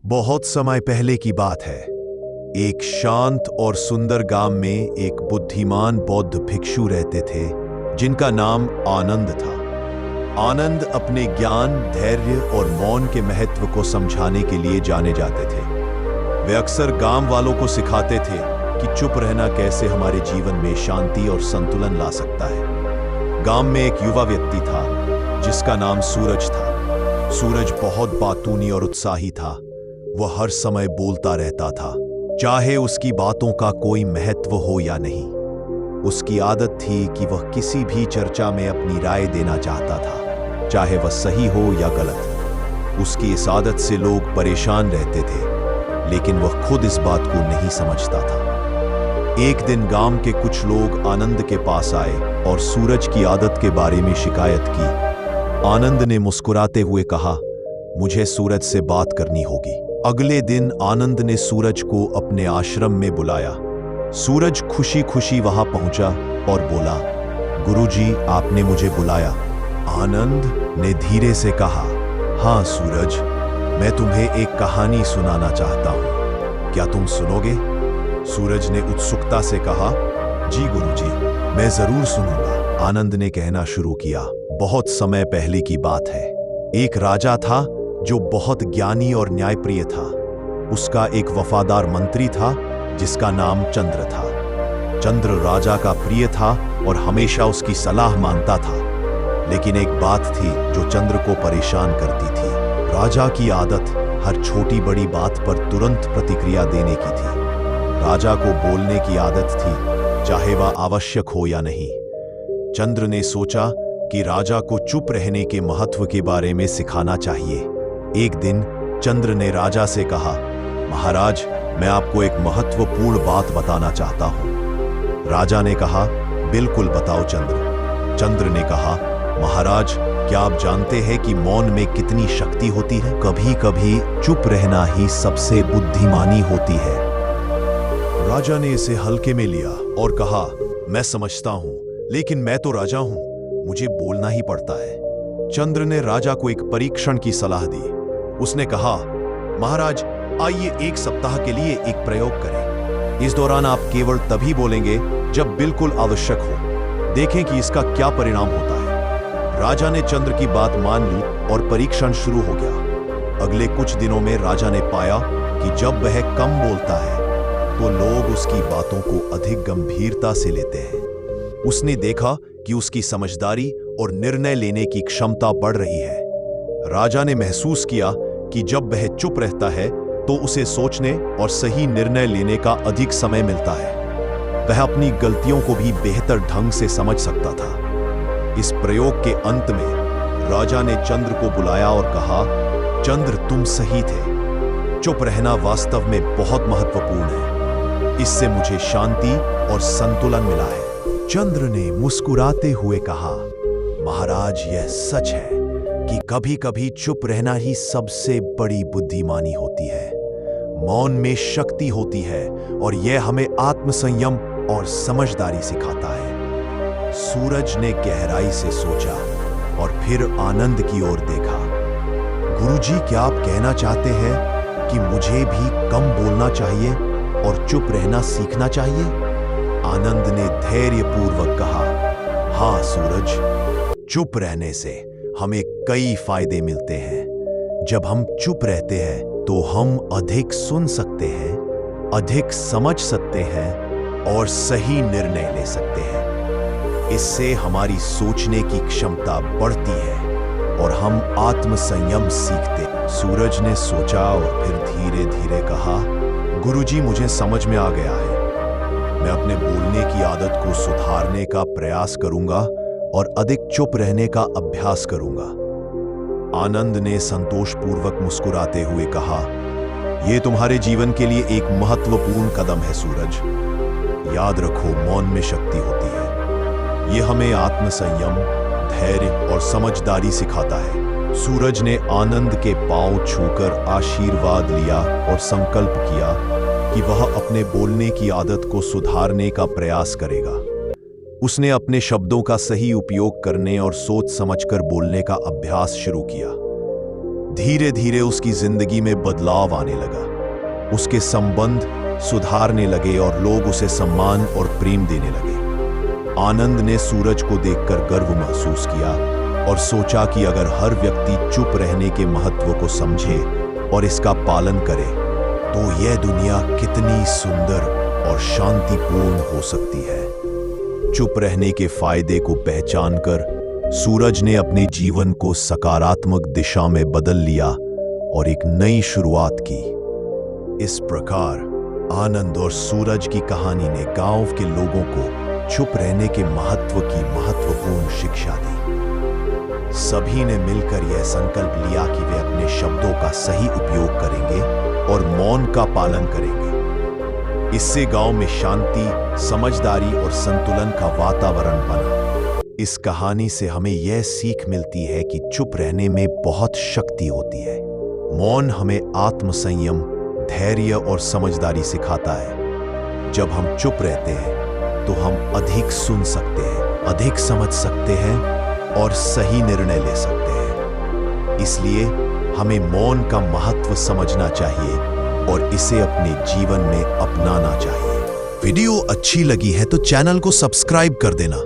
बहुत समय पहले की बात है। एक शांत और सुंदर गांव में एक बुद्धिमान बौद्ध भिक्षु रहते थे जिनका नाम आनंद था। आनंद अपने ज्ञान, धैर्य और मौन के महत्व को समझाने के लिए जाने जाते थे। वे अक्सर गांव वालों को सिखाते थे कि चुप रहना कैसे हमारे जीवन में शांति और संतुलन ला सकता है। गांव में एक युवा व्यक्ति था जिसका नाम सूरज था। सूरज बहुत बातूनी और उत्साही था। वह हर समय बोलता रहता था, चाहे उसकी बातों का कोई महत्व हो या नहीं। उसकी आदत थी कि वह किसी भी चर्चा में अपनी राय देना चाहता था, चाहे वह सही हो या गलत। उसकी इस आदत से लोग परेशान रहते थे, लेकिन वह खुद इस बात को नहीं समझता था। एक दिन गांव के कुछ लोग आनंद के पास आए और सूरज की आदत के बारे में शिकायत की। आनंद ने मुस्कुराते हुए कहा, मुझे सूरज से बात करनी होगी। अगले दिन आनंद ने सूरज को अपने आश्रम में बुलाया। सूरज खुशी खुशी वहां पहुंचा और बोला, गुरुजी, आपने मुझे बुलाया। आनंद ने धीरे से कहा, हाँ सूरज, मैं तुम्हें एक कहानी सुनाना चाहता हूं, क्या तुम सुनोगे? सूरज ने उत्सुकता से कहा, जी गुरुजी, मैं जरूर सुनूंगा। आनंद ने कहना शुरू किया। बहुत समय पहले की बात है। एक राजा था जो बहुत ज्ञानी और न्यायप्रिय था। उसका एक वफादार मंत्री था जिसका नाम चंद्र था। चंद्र राजा का प्रिय था और हमेशा उसकी सलाह मानता था। लेकिन एक बात थी जो चंद्र को परेशान करती थी। राजा की आदत हर छोटी बड़ी बात पर तुरंत प्रतिक्रिया देने की थी। राजा को बोलने की आदत थी, चाहे वह आवश्यक हो या नहीं। चंद्र ने सोचा कि राजा को चुप रहने के महत्व के बारे में सिखाना चाहिए। एक दिन चंद्र ने राजा से कहा, महाराज, मैं आपको एक महत्वपूर्ण बात बताना चाहता हूं। राजा ने कहा, बिल्कुल बताओ चंद्र। चंद्र ने कहा, महाराज, क्या आप जानते हैं कि मौन में कितनी शक्ति होती है? कभी कभी चुप रहना ही सबसे बुद्धिमानी होती है। राजा ने इसे हल्के में लिया और कहा, मैं समझता हूं, लेकिन मैं तो राजा हूं, मुझे बोलना ही पड़ता है। चंद्र ने राजा को एक परीक्षण की सलाह दी। उसने कहा, महाराज, आइए एक सप्ताह के लिए एक प्रयोग करें। इस दौरान आप केवल तभी बोलेंगे जब बिल्कुल आवश्यक हो। देखें कि इसका क्या परिणाम होता है। राजा ने चंद्र की बात मान ली और परीक्षण शुरू हो गया। अगले कुछ दिनों में राजा ने पाया कि जब वह कम बोलता है तो लोग उसकी बातों को अधिक गंभीरता से लेते हैं। उसने देखा कि उसकी समझदारी और निर्णय लेने की क्षमता बढ़ रही है। राजा ने महसूस किया कि जब वह चुप रहता है तो उसे सोचने और सही निर्णय लेने का अधिक समय मिलता है। वह अपनी गलतियों को भी बेहतर ढंग से समझ सकता था। इस प्रयोग के अंत में राजा ने चंद्र को बुलाया और कहा, चंद्र, तुम सही थे। चुप रहना वास्तव में बहुत महत्वपूर्ण है। इससे मुझे शांति और संतुलन मिला है। चंद्र ने मुस्कुराते हुए कहा, महाराज, यह सच है कि कभी कभी चुप रहना ही सबसे बड़ी बुद्धिमानी होती है। मौन में शक्ति होती है और यह हमें आत्मसंयम और समझदारी सिखाता है। सूरज ने गहराई से सोचा और फिर आनंद की ओर देखा। गुरुजी, क्या आप कहना चाहते हैं कि मुझे भी कम बोलना चाहिए और चुप रहना सीखना चाहिए? आनंद ने धैर्यपूर्वक कहा, हाँ सूरज, चुप रहने से हमें कई फायदे मिलते हैं। जब हम चुप रहते हैं तो हम अधिक सुन सकते हैं, अधिक समझ सकते हैं और सही निर्णय ले सकते हैं। इससे हमारी सोचने की क्षमता बढ़ती है और हम आत्मसंयम सीखते हैं। सूरज ने सोचा और फिर धीरे धीरे कहा, गुरुजी, मुझे समझ में आ गया है। मैं अपने बोलने की आदत को सुधारने का प्रयास करूंगा और अधिक चुप रहने का अभ्यास करूंगा। आनंद ने संतोषपूर्वक मुस्कुराते हुए कहा, यह तुम्हारे जीवन के लिए एक महत्वपूर्ण कदम है सूरज। याद रखो, मौन में शक्ति होती है। यह हमें आत्मसंयम, धैर्य और समझदारी सिखाता है। सूरज ने आनंद के पांव छूकर आशीर्वाद लिया और संकल्प किया कि वह अपने बोलने की आदत को सुधारने का प्रयास करेगा। उसने अपने शब्दों का सही उपयोग करने और सोच समझकर बोलने का अभ्यास शुरू किया। धीरे धीरे उसकी जिंदगी में बदलाव आने लगा। उसके संबंध सुधारने लगे और लोग उसे सम्मान और प्रेम देने लगे। आनंद ने सूरज को देखकर गर्व महसूस किया और सोचा कि अगर हर व्यक्ति चुप रहने के महत्व को समझे और इसका पालन करे तो यह दुनिया कितनी सुंदर और शांतिपूर्ण हो सकती है। चुप रहने के फायदे को पहचानकर सूरज ने अपने जीवन को सकारात्मक दिशा में बदल लिया और एक नई शुरुआत की। इस प्रकार आनंद और सूरज की कहानी ने गांव के लोगों को चुप रहने के महत्व की महत्वपूर्ण शिक्षा दी। सभी ने मिलकर यह संकल्प लिया कि वे अपने शब्दों का सही उपयोग करेंगे और मौन का पालन करेंगे। इससे गांव में शांति, समझदारी और संतुलन का वातावरण बना। इस कहानी से हमें यह सीख मिलती है कि चुप रहने में बहुत शक्ति होती है। मौन हमें आत्मसंयम, धैर्य और समझदारी सिखाता है। जब हम चुप रहते हैं तो हम अधिक सुन सकते हैं, अधिक समझ सकते हैं और सही निर्णय ले सकते हैं। इसलिए हमें मौन का महत्व समझना चाहिए और इसे अपने जीवन में अपनाना चाहिए। वीडियो अच्छी लगी है तो चैनल को सब्सक्राइब कर देना।